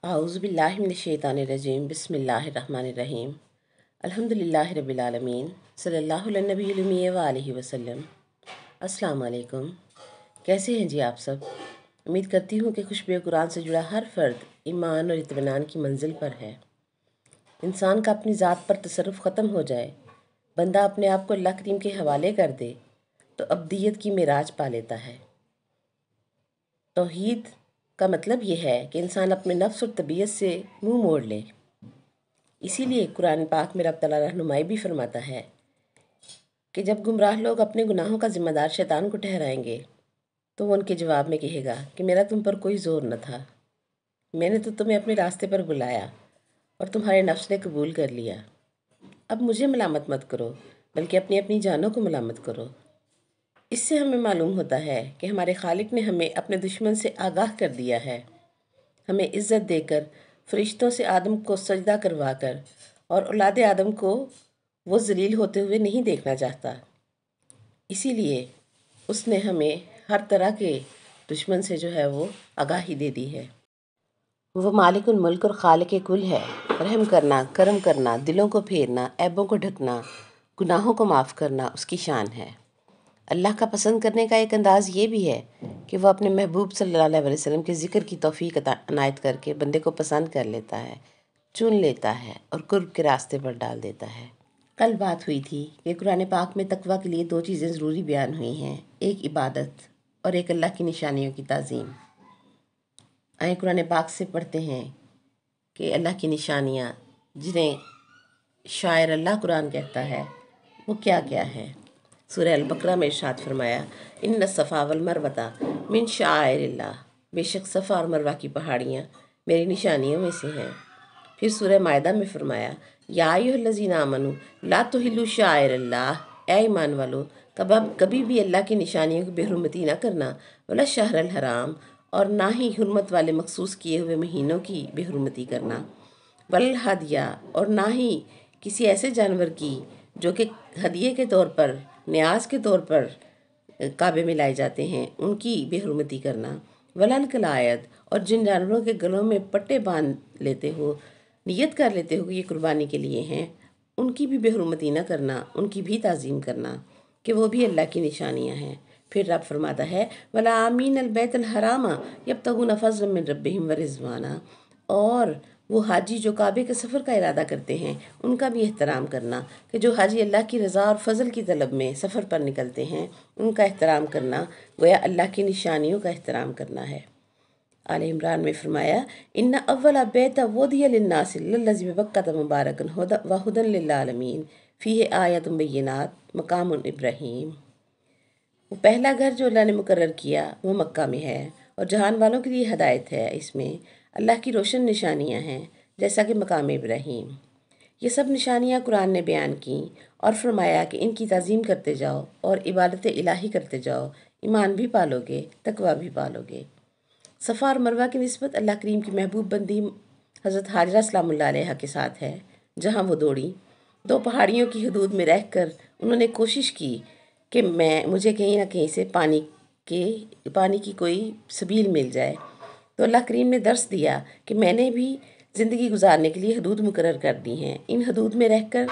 اعوذ باللہ من الشیطان الرجیم بسم اللہ الرحمن الرحیم الحمدللہ رب العالمین صلی اللہ علیہ نبی المی وآلہ وسلم۔ السلام علیکم، کیسے ہیں جی آپ سب؟ امید کرتی ہوں کہ خوشبو قرآن سے جڑا ہر فرد ایمان اور اطمینان کی منزل پر ہے۔ انسان کا اپنی ذات پر تصرف ختم ہو جائے، بندہ اپنے آپ کو اللہ کریم کے حوالے کر دے تو ابدیت کی معراج پا لیتا ہے۔ توحید کا مطلب یہ ہے کہ انسان اپنے نفس اور طبیعت سے منہ موڑ لے۔ اسی لیے قرآن پاک میں رب تعالیٰ رہنمائی بھی فرماتا ہے کہ جب گمراہ لوگ اپنے گناہوں کا ذمہ دار شیطان کو ٹھہرائیں گے تو وہ ان کے جواب میں کہے گا کہ میرا تم پر کوئی زور نہ تھا، میں نے تو تمہیں اپنے راستے پر بلایا اور تمہارے نفس نے قبول کر لیا۔ اب مجھے ملامت مت کرو بلکہ اپنی اپنی جانوں کو ملامت کرو۔ اس سے ہمیں معلوم ہوتا ہے کہ ہمارے خالق نے ہمیں اپنے دشمن سے آگاہ کر دیا ہے، ہمیں عزت دے کر فرشتوں سے آدم کو سجدہ کروا کر اور اولاد آدم کو وہ ذلیل ہوتے ہوئے نہیں دیکھنا چاہتا۔ اسی لیے اس نے ہمیں ہر طرح کے دشمن سے جو ہے وہ آگاہی دے دی ہے۔ وہ مالک الملک اور خالق کل ہے۔ رحم کرنا، کرم کرنا، دلوں کو پھیرنا، عیبوں کو ڈھکنا، گناہوں کو معاف کرنا اس کی شان ہے۔ اللہ کا پسند کرنے کا ایک انداز یہ بھی ہے کہ وہ اپنے محبوب صلی اللہ علیہ وسلم کے ذکر کی توفیق عنایت کر کے بندے کو پسند کر لیتا ہے، چن لیتا ہے اور قرب کے راستے پر ڈال دیتا ہے۔ کل بات ہوئی تھی کہ قرآن پاک میں تقویٰ کے لیے دو چیزیں ضروری بیان ہوئی ہیں، ایک عبادت اور ایک اللہ کی نشانیوں کی تعظیم۔ آئیں قرآن پاک سے پڑھتے ہیں کہ اللہ کی نشانیاں جنہیں شاعر اللہ قرآن کہتا ہے وہ کیا کیا ہے۔ سورہ البقرہ میں ارشاد فرمایا، ان الصفا والمروۃ من شعائر اللہ، بے شک صفا اور مروہ کی پہاڑیاں میری نشانیوں میں سے ہیں۔ پھر سورہ مائدہ میں فرمایا، یا ایھا الذین آمنوا لا تحلوا شعائر اللہ، اے ایمان والو کبھی بھی اللہ کی نشانیوں کی بے حرمتی نہ کرنا، ولا الشہر الحرام، اور نہ ہی حرمت والے مخصوص کیے ہوئے مہینوں کی بے حرمتی کرنا، ولا الہدیہ، اور نہ ہی کسی ایسے جانور کی جو کہ ہدیے کے طور پر، نیاز کے طور پر کعبے میں لائے جاتے ہیں، ان کی بے حرمتی کرنا، ولا القلائد، اور جن جانوروں کے گلوں میں پٹے باندھ لیتے ہو، نیت کر لیتے ہو کہ یہ قربانی کے لیے ہیں، ان کی بھی بے حرمتی نہ کرنا، ان کی بھی تعظیم کرنا کہ وہ بھی اللہ کی نشانیاں ہیں۔ پھر رب فرماتا ہے، ولا آمین البیت الحرام یبتغون فضلا من ربہم ورضوانا، اور وہ حاجی جو کعبے کے سفر کا ارادہ کرتے ہیں ان کا بھی احترام کرنا، کہ جو حاجی اللہ کی رضا اور فضل کی طلب میں سفر پر نکلتے ہیں ان کا احترام کرنا گویا اللہ کی نشانیوں کا احترام کرنا ہے۔ آل عمران میں فرمایا، ان اول بیت وضع للناس للذی ببکۃ مبارکا وہدی للعالمین فیہ آیات بینات مقام ابراہیم۔ وہ پہلا گھر جو اللہ نے مقرر کیا وہ مکہ میں ہے اور جہان والوں کے لیے ہدایت ہے، اس میں اللہ کی روشن نشانیاں ہیں جیسا کہ مقام ابراہیم۔ یہ سب نشانیاں قرآن نے بیان کیں اور فرمایا کہ ان کی تعظیم کرتے جاؤ اور عبادت الہی کرتے جاؤ، ایمان بھی پالو گے، تقویٰ بھی پالو گے۔ صفا اور مروہ کی نسبت اللہ کریم کی محبوب بندی حضرت ہاجرہ سلام اللہ علیہا کے ساتھ ہے، جہاں وہ دوڑی، دو پہاڑیوں کی حدود میں رہ کر انہوں نے کوشش کی کہ مجھے کہیں نہ کہیں سے پانی کی کوئی سبیل مل جائے، تو اللہ کریم نے درس دیا کہ میں نے بھی زندگی گزارنے کے لیے حدود مقرر کر دی ہیں، ان حدود میں رہ کر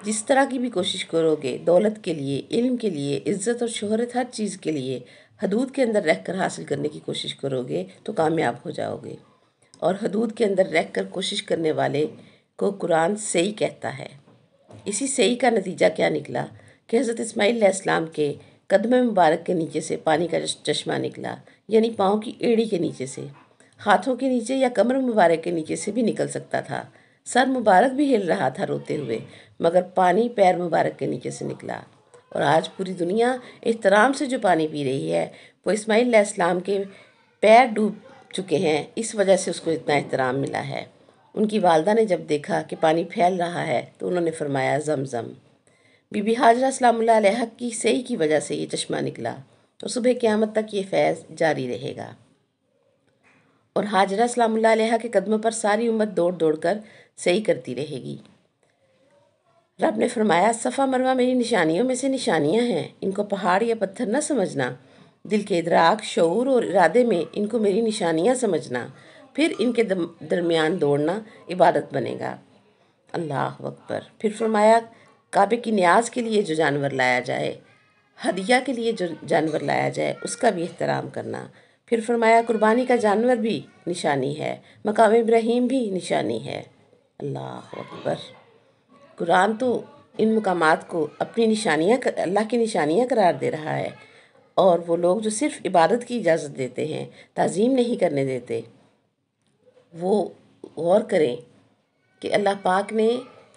جس طرح کی بھی کوشش کرو گے، دولت کے لیے، علم کے لیے، عزت اور شہرت، ہر چیز کے لیے حدود کے اندر رہ کر حاصل کرنے کی کوشش کرو گے تو کامیاب ہو جاؤ گے۔ اور حدود کے اندر رہ کر کوشش کرنے والے کو قرآن سعی کہتا ہے۔ اسی سعی کا نتیجہ کیا نکلا کہ حضرت اسماعیل علیہ السلام کے قدم مبارک کے نیچے سے پانی کا چشمہ نکلا، یعنی پاؤں کی ایڑی کے نیچے سے، ہاتھوں کے نیچے یا کمر مبارک کے نیچے سے بھی نکل سکتا تھا، سر مبارک بھی ہل رہا تھا روتے ہوئے، مگر پانی پیر مبارک کے نیچے سے نکلا۔ اور آج پوری دنیا احترام سے جو پانی پی رہی ہے وہ اسماعیل علیہ السلام کے پیر ڈوب چکے ہیں، اس وجہ سے اس کو اتنا احترام ملا ہے۔ ان کی والدہ نے جب دیکھا کہ پانی پھیل رہا ہے تو انہوں نے فرمایا زمزم۔ بی بی ہاجرہ سلام اللہ علیہا کی سعی کی وجہ سے یہ چشمہ نکلا اور صبح قیامت تک یہ فیض جاری رہے گا۔ اور ہاجرہ سلام اللہ علیہا کے قدموں پر ساری امت دوڑ دوڑ کر سعی کرتی رہے گی۔ رب نے فرمایا، صفا مروہ میری نشانیوں میں سے نشانیاں ہیں، ان کو پہاڑ یا پتھر نہ سمجھنا، دل کے ادراک، شعور اور ارادے میں ان کو میری نشانیاں سمجھنا، پھر ان کے درمیان دوڑنا عبادت بنے گا۔ اللہ اکبر۔ پھر فرمایا کعبے کی نیاز کے لیے جو جانور لایا جائے، ہدیہ کے لیے جو جانور لایا جائے، اس کا بھی احترام کرنا۔ پھر فرمایا قربانی کا جانور بھی نشانی ہے، مقام ابراہیم بھی نشانی ہے۔ اللہ اکبر۔ قرآن تو ان مقامات کو اپنی نشانیاں، اللہ کی نشانیاں قرار دے رہا ہے، اور وہ لوگ جو صرف عبادت کی اجازت دیتے ہیں، تعظیم نہیں کرنے دیتے، وہ غور کریں کہ اللہ پاک نے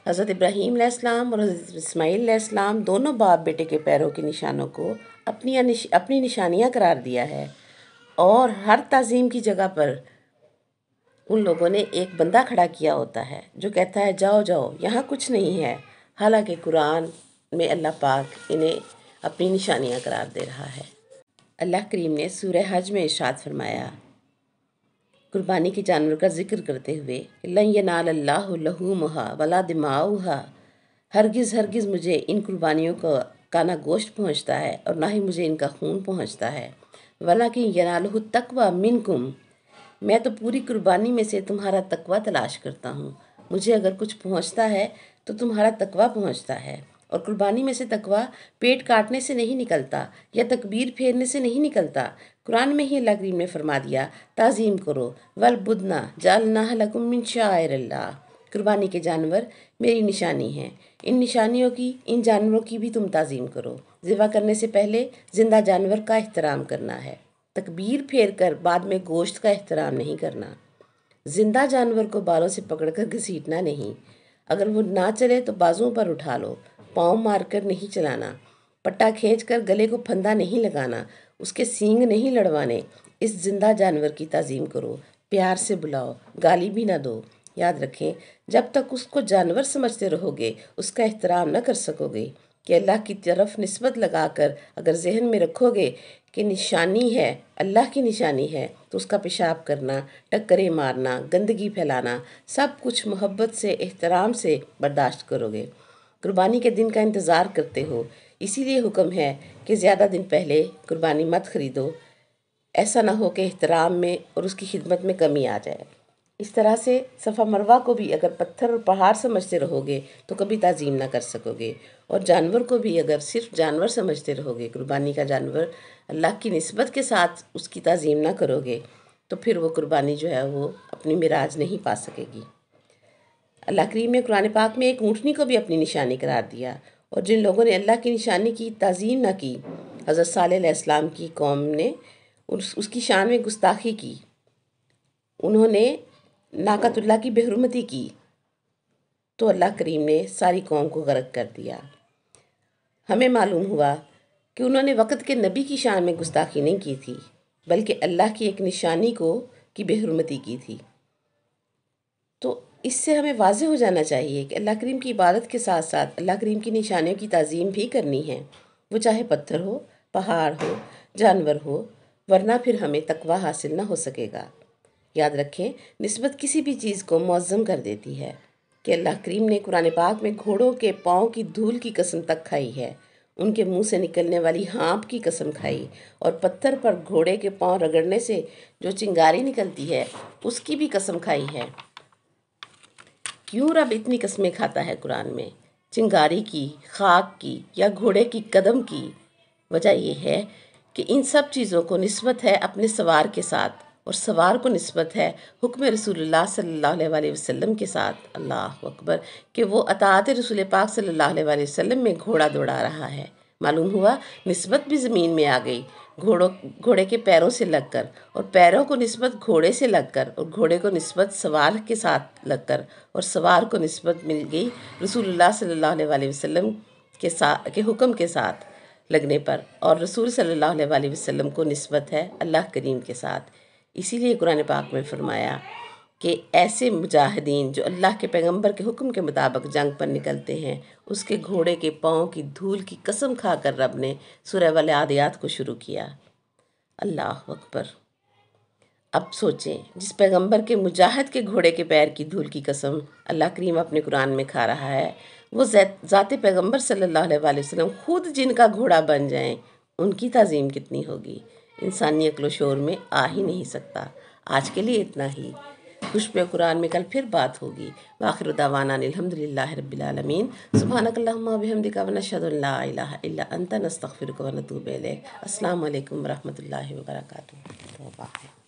حضرت ابراہیم علیہ السلام اور حضرت اسماعیل علیہ السلام دونوں باپ بیٹے کے پیروں کے نشانوں کو اپنی نشانیاں قرار دیا ہے، اور ہر تعظیم کی جگہ پر ان لوگوں نے ایک بندہ کھڑا کیا ہوتا ہے جو کہتا ہے جاؤ جاؤ یہاں کچھ نہیں ہے، حالانکہ قرآن میں اللہ پاک انہیں اپنی نشانیاں قرار دے رہا ہے۔ اللہ کریم نے سورہ حج میں ارشاد فرمایا قربانی کے جانور کا ذکر کرتے ہوئے، لَن يَنَالَ اللَّهُ لُحُومُهَا وَلَا دِمَاؤُهَا، ہرگز ہرگز مجھے ان قربانیوں کا نہ گوشت پہنچتا ہے اور نہ ہی مجھے ان کا خون پہنچتا ہے، وَلَكِن يَنَالُهُ التَّقْوَىٰ مِنكُمْ، میں تو پوری قربانی میں سے تمہارا تقویٰ تلاش کرتا ہوں، مجھے اگر کچھ پہنچتا ہے تو تمہارا تقویٰ پہنچتا ہے۔ اور قربانی میں سے تقویٰ پیٹ کاٹنے سے نہیں نکلتا یا تکبیر پھیرنے سے نہیں نکلتا۔ قرآن میں ہی اللہ کریم نے فرما دیا تعظیم کرو، وَالْبُدْنَ جَعَلْنَاهَا لَكُم مِّن شَعَائِرِ اللَّهِ، قربانی کے جانور میری نشانی ہیں، ان نشانیوں کی، ان جانوروں کی بھی تم تعظیم کرو۔ ذبح کرنے سے پہلے زندہ جانور کا احترام کرنا ہے، تکبیر پھیر کر بعد میں گوشت کا احترام نہیں کرنا، زندہ جانور کو بالوں سے پکڑ کر گھسیٹنا نہیں، اگر وہ نہ چلے تو بازوؤں پر اٹھا لو، پاؤں مار کر نہیں چلانا، پٹا کھینچ کر گلے کو پھندا نہیں لگانا، اس کے سینگ نہیں لڑوانے، اس زندہ جانور کی تعظیم کرو، پیار سے بلاؤ، گالی بھی نہ دو۔ یاد رکھیں جب تک اس کو جانور سمجھتے رہو گے اس کا احترام نہ کر سکو گے، کہ اللہ کی طرف نسبت لگا کر اگر ذہن میں رکھو گے کہ نشانی ہے، اللہ کی نشانی ہے، تو اس کا پیشاب کرنا، ٹکریں مارنا، گندگی پھیلانا، سب کچھ محبت سے، احترام سے برداشت کرو گے۔ قربانی کے دن کا انتظار کرتے ہو، اسی لیے حکم ہے کہ زیادہ دن پہلے قربانی مت خریدو، ایسا نہ ہو کہ احترام میں اور اس کی خدمت میں کمی آ جائے۔ اس طرح سے صفا مروہ کو بھی اگر پتھر اور پہاڑ سمجھتے رہو گے تو کبھی تعظیم نہ کر سکو گے، اور جانور کو بھی اگر صرف جانور سمجھتے رہو گے، قربانی کا جانور اللہ کی نسبت کے ساتھ اس کی تعظیم نہ کرو گے، تو پھر وہ قربانی جو ہے وہ اپنی معراج نہیں پا سکے گی۔ اللہ کریم نے قرآن پاک میں ایک اونٹنی کو بھی اپنی نشانی قرار دیا، اور جن لوگوں نے اللہ کی نشانی کی تعظیم نہ کی، حضرت صالح علیہ السلام کی قوم نے اس کی شان میں گستاخی کی، انہوں نے ناقۃ اللہ کی بے حرمتی کی، تو اللہ کریم نے ساری قوم کو غرق کر دیا۔ ہمیں معلوم ہوا کہ انہوں نے وقت کے نبی کی شان میں گستاخی نہیں کی تھی، بلکہ اللہ کی ایک نشانی کی بے حرمتی کی تھی۔ تو اس سے ہمیں واضح ہو جانا چاہیے کہ اللہ کریم کی عبادت کے ساتھ ساتھ اللہ کریم کی نشانیوں کی تعظیم بھی کرنی ہے، وہ چاہے پتھر ہو، پہاڑ ہو، جانور ہو، ورنہ پھر ہمیں تقویٰ حاصل نہ ہو سکے گا۔ یاد رکھیں نسبت کسی بھی چیز کو معظم کر دیتی ہے، کہ اللہ کریم نے قرآن پاک میں گھوڑوں کے پاؤں کی دھول کی قسم تک کھائی ہے، ان کے منہ سے نکلنے والی ہانپ کی قسم کھائی، اور پتھر پر گھوڑے کے پاؤں رگڑنے سے جو چنگاری نکلتی ہے اس کی بھی قسم کھائی ہے۔ کیوں رب اتنی قسمیں کھاتا ہے قرآن میں؟ چنگاری کی، خاک کی، یا گھوڑے کی قدم کی؟ وجہ یہ ہے کہ ان سب چیزوں کو نسبت ہے اپنے سوار کے ساتھ، اور سوار کو نسبت ہے حکم رسول اللہ صلی اللہ علیہ وسلم کے ساتھ، اللہ اکبر، کہ وہ اطاعت رسول پاک صلی اللہ علیہ وسلم میں گھوڑا دوڑا رہا ہے۔ معلوم ہوا نسبت بھی زمین میں آ گئی، گھوڑے کے پیروں سے لگ کر، اور پیروں کو نسبت گھوڑے سے لگ کر، اور گھوڑے کو نسبت سوار کے ساتھ لگ کر، اور سوار کو نسبت مل گئی رسول اللہ صلی اللہ علیہ وسلم کے حکم کے ساتھ لگنے پر، اور رسول صلی اللہ علیہ وسلم کو نسبت ہے اللہ کریم کے ساتھ۔ اسی لیے قرآن پاک میں فرمایا کہ ایسے مجاہدین جو اللہ کے پیغمبر کے حکم کے مطابق جنگ پر نکلتے ہیں، اس کے گھوڑے کے پاؤں کی دھول کی قسم کھا کر رب نے سورہ والعادیات کو شروع کیا۔ اللہ اکبر۔ اب سوچیں جس پیغمبر کے مجاہد کے گھوڑے کے پیر کی دھول کی قسم اللہ کریم اپنے قرآن میں کھا رہا ہے، وہ ذات پیغمبر صلی اللہ علیہ وسلم خود جن کا گھوڑا بن جائیں، ان کی تعظیم کتنی ہوگی؟ انسانی عقل و شعور میں آ ہی نہیں سکتا۔ آج کے لیے اتنا ہی۔ خوشبو قرآن میں کل پھر بات ہوگی۔ وآخر دعوانا الحمدللہ رب العالمین۔ سبحانک اللہم وبحمدک ونشہد ان لا الہ الا انت نستغفرک ونتوب الیک۔ السلام علیکم ورحمۃ اللہ وبرکاتہ۔ توبہ ہے۔